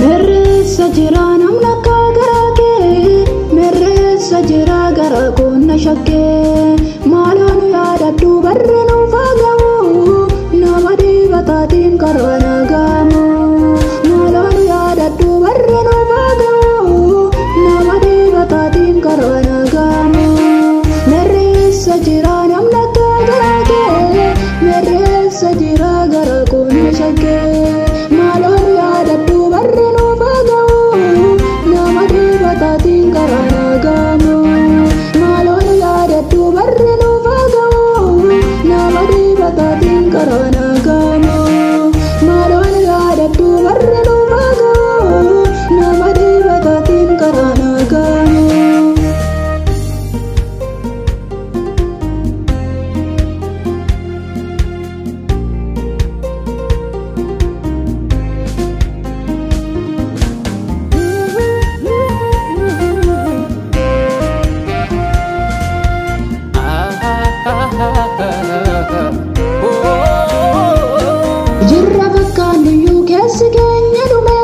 मेरे सजरा नमना का गरा के मेरे सजरा गरा को नशके मालानु याद अड्डू बर्रनु फागमु नमदी बतातीन करवाना गामु मालानु याद अड्डू बर्रनु फागमु नमदी बतातीन करवाना गामु मेरे सजरा नमना का गरा के मेरे सजरा गरा को नशके मालानु याद अड्डू बर्रनु फागमु नमदी बतातीन करवाना गामु मालानु याद अड्डू बर्रनु फागमु नमदी बतातीन करवाना गामु मालानु याद अड्डू बर्रनु फागमु नमदी बतातीन करवाना गामु jirra fakkaannu yuu keessi keenya dhume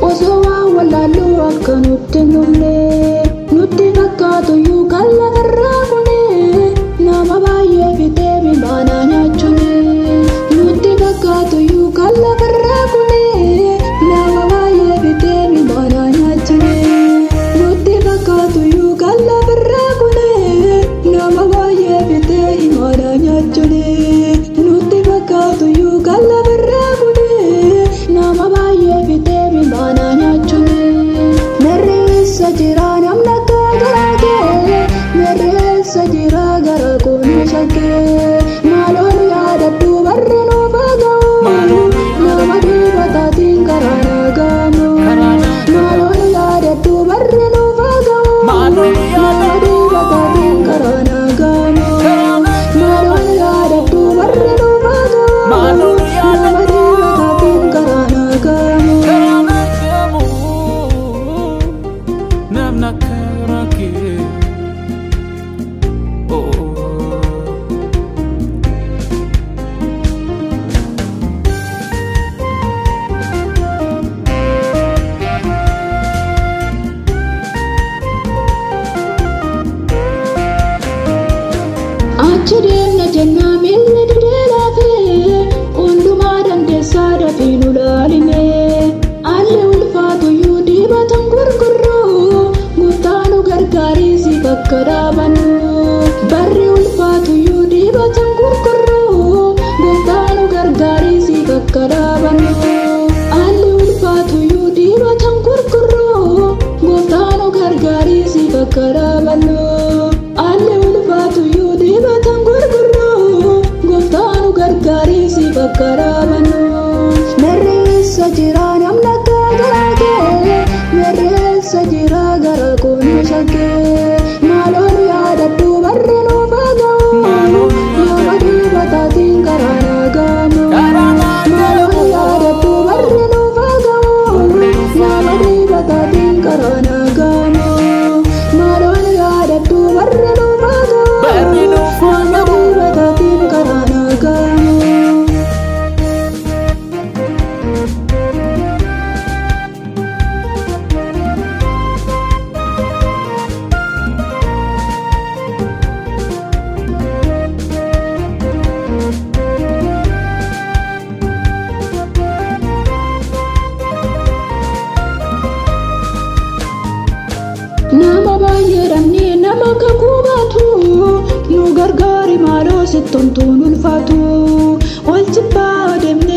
osoo waan wallaallu akka nutti hin dhumne nutti fakkaatu yuu kan lafarraa kune nama baay'ee fitee mimaanaa nyaachuune nutti fakkaatu yuu kan lafarraa kune nama baay'ee fitee mimaanaa nyaachuune nutti fakkaatu yuu kan lafarraa kune nama baay'ee fitee mimaanaa nyaachuune nutti fakkaatu yuu kan lafarraa kune nama baay'ee fitee mimaanaa nyaachuune merreessa jira namna akka garaa kee merreessa jira gara koon shakkee maaloon yaadadhu barreenuu faaga'u nama dhiibataatiin karaa naagamu maaloon yaadadhu barreenuu faaga'u nama dhiibataatiin karaa naagamu maaloon yaadadhu barreenuu faaga'u nama dhiibataatiin karaa naagamu namna karaa kee achi deemna jennaa miilli didee laafee hundumaa dandeessaa dafii nu laalime alli ulfaatu yuu dibatan gurgurru gooftaa nu gargaarii si bakka dhaabannu barri ulfaatu yuu dibatan gurgurru gooftaa nu gargaarii si bakka dhaabannu alli ulfaatu yuu dibatan gurgurru gooftaa nu gargaarii si bakka dhaabannu alli ulfaatu yuu dibatan gurgurru gooftaa nu gargaarii si bakka dhaabannu merreessa jira namna akka garaa kee merreessa jira gara koon shakkee maaloon yaadadhu barreenuu faaga'u nama dhiibataatiin karaa naagamu maaloon yaadadhu barreenuu faaga'u nama dhiibataatiin karaa naagamu maaloon yaadadhu barreenuu faaga'u nama dhiibataatiin karaa naagamu nama baay'eedhamni nama kakuu baatu nu gargaari maaloo sittontuun ulfaatu wal jibbaa deemne